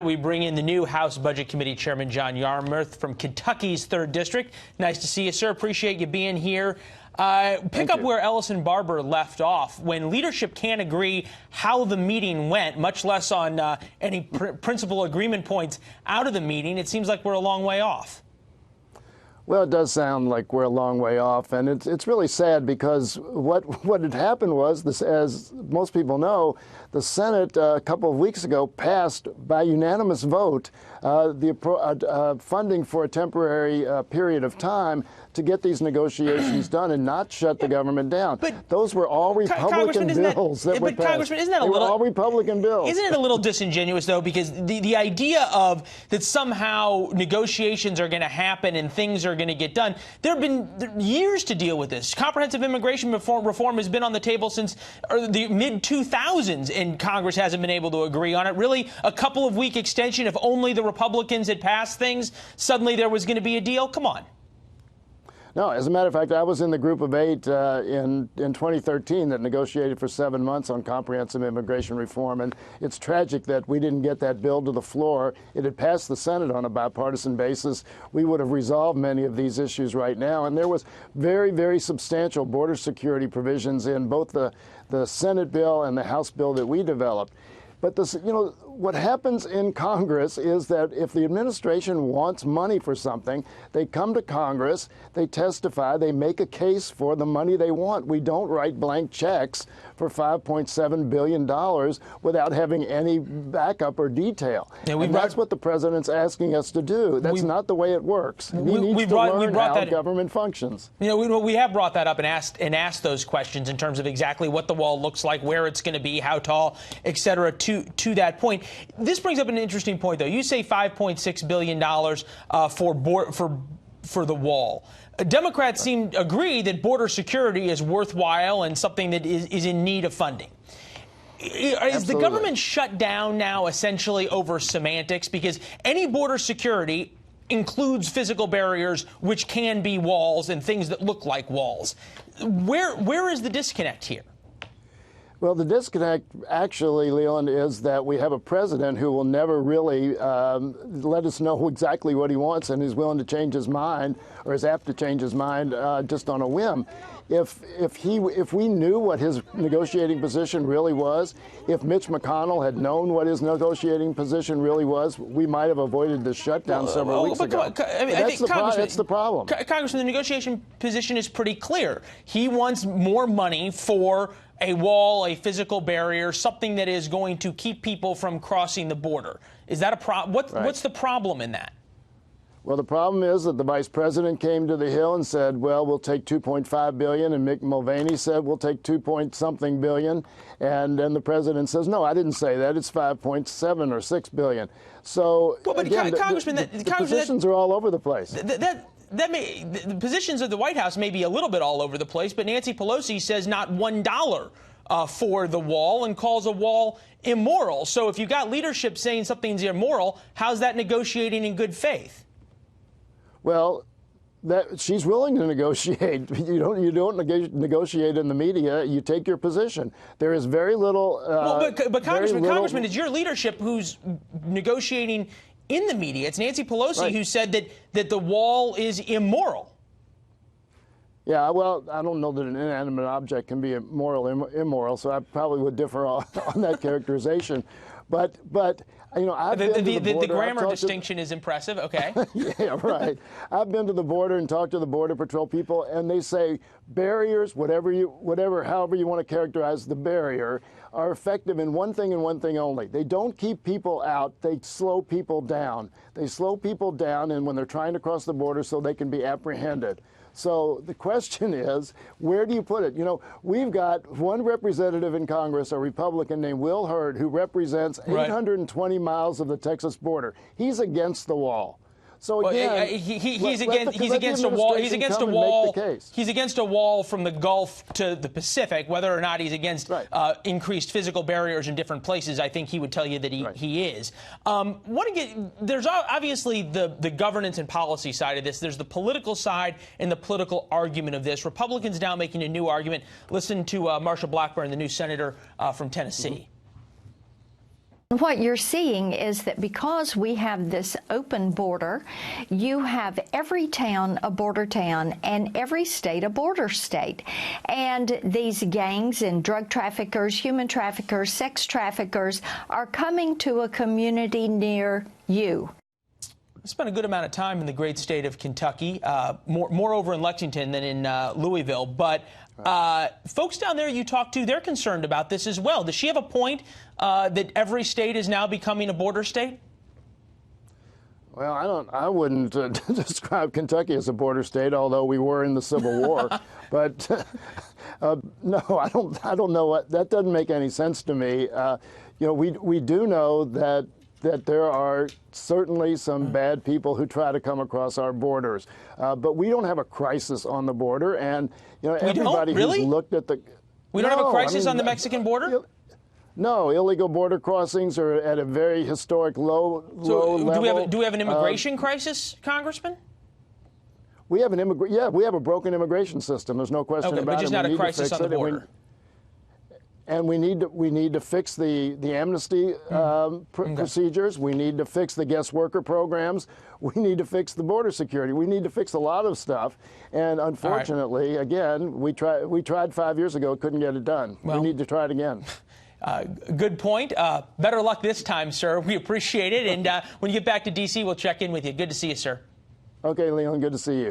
We bring in the new House Budget Committee Chairman John Yarmuth from Kentucky's 3rd District. Nice to see you, sir. Appreciate you being here. Pick up where Ellison Barber left off. When leadership can't agree how the meeting went, much less on any principal agreement points out of the meeting, it seems like we're a long way off. Well, it does sound like we're a long way off, and it's really sad because what had happened was, this, as most people know, the Senate a couple of weeks ago passed by unanimous vote the funding for a temporary period of time to get these negotiations done and not shut the government down. But those were all Republican bills that were passed. Congressman, isn't that they were all Republican bills. Isn't it a little disingenuous, though, because the idea of that somehow negotiations are going to happen and things are going to get done. There have been years to deal with this. Comprehensive immigration reform has been on the table since the mid-2000s, and Congress hasn't been able to agree on it. Really, a couple of week extension, if only the Republicans had passed things, suddenly there was going to be a deal? Come on. No, as a matter of fact, I was in the group of 8 in 2013 that negotiated for 7 months on comprehensive immigration reform, and it's tragic that we didn't get that bill to the floor. It had passed the Senate on a bipartisan basis. We would have resolved many of these issues right now, and there was very, very substantial border security provisions in both the Senate bill and the House bill that we developed. But this, what happens in Congress is that if the administration wants money for something, they come to Congress, they testify, they make a case for the money they want. We don't write blank checks for $5.7 billion without having any backup or detail. And that's what the president's asking us to do. That's not the way it works. He needs to learn how government functions. We have brought that up and asked those questions in terms of exactly what the wall looks like, where it's going to be, how tall, et cetera, to that point. This brings up an interesting point, though. You say $5.6 billion for the wall. Democrats seem to agree that border security is worthwhile and something that is in need of funding. Is the government shut down now essentially over semantics? Because any border security includes physical barriers, which can be walls and things that look like walls. Where is the disconnect here? Well, the disconnect, actually, Leland, is that we have a president who will never really let us know exactly what he wants, and is willing to change his mind, or is apt to change his mind just on a whim. If we knew what his negotiating position really was, if Mitch McConnell had known what his negotiating position really was, we might have avoided the shutdown several weeks ago. That's the problem. Congressman, the negotiation position is pretty clear. He wants more money for a wall, a physical barrier, something that is going to keep people from crossing the border. Is that a problem? What's the problem in that? Well, the problem is that the vice president came to the Hill and said, well, we'll take $2.5 billion, and Mick Mulvaney said, we'll take $2-point-something billion, and then the president says, no, I didn't say that. It's $5.7 or $6 billion. So, again, the positions are all over the place. The positions of the White House may be a little bit all over the place, but Nancy Pelosi says not $1 for the wall and calls a wall immoral. So if you've got leadership saying something's immoral, how's that negotiating in good faith? Well, she's willing to negotiate. You don't negotiate in the media. You take your position. There is very little. But Congressman, it's your leadership who's negotiating in the media. It's Nancy Pelosi who said that the wall is immoral. Yeah, well, I don't know that an inanimate object can be immoral, so I probably would differ on that characterization. But I've been to the border. The grammar distinction is impressive. Okay. Yeah, right. I've been to the border and talked to the Border Patrol people, and they say barriers, however you want to characterize the barrier, are effective in one thing and one thing only. They don't keep people out. They slow people down. They slow people down, and when they're trying to cross the border, so they can be apprehended. So the question is, where do you put it? We've got one representative in Congress, a Republican named Will Hurd, who represents 820 miles of the Texas border. He's against the wall. So again, he's against a wall. He's against a wall. He's against a wall from the Gulf to the Pacific. Whether or not he's against increased physical barriers in different places, I think he would tell you that he is. There's obviously the governance and policy side of this. There's the political side and the political argument of this. Republicans now making a new argument. Listen to Marsha Blackburn, the new senator from Tennessee. What you're seeing is that because we have this open border, you have every town a border town and every state a border state. And these gangs and drug traffickers, human traffickers, sex traffickers are coming to a community near you. I spent a good amount of time in the great state of Kentucky, more over in Lexington than in Louisville. But folks down there you talk to, they're concerned about this as well. Does she have a point that every state is now becoming a border state? Well, I wouldn't describe Kentucky as a border state, although we were in the Civil War. But no, I don't know what that doesn't make any sense to me. You know, we do know that there are certainly some bad people who try to come across our borders, but we don't have a crisis on the border. And you know, everybody really? who's looked at the we don't have a crisis on the Mexican border. No, illegal border crossings are at a very historic low level. Do we have an immigration crisis, Congressman? We have we have a broken immigration system. There's no question about it. But just not a crisis on the border. And we need to fix the amnesty procedures. We need to fix the guest worker programs. We need to fix the border security. We need to fix a lot of stuff. And unfortunately, again, we tried 5 years ago, couldn't get it done. Well, we need to try it again. Good point. Better luck this time, sir. We appreciate it. And when you get back to D.C., we'll check in with you. Good to see you, sir. Okay, Leon, good to see you.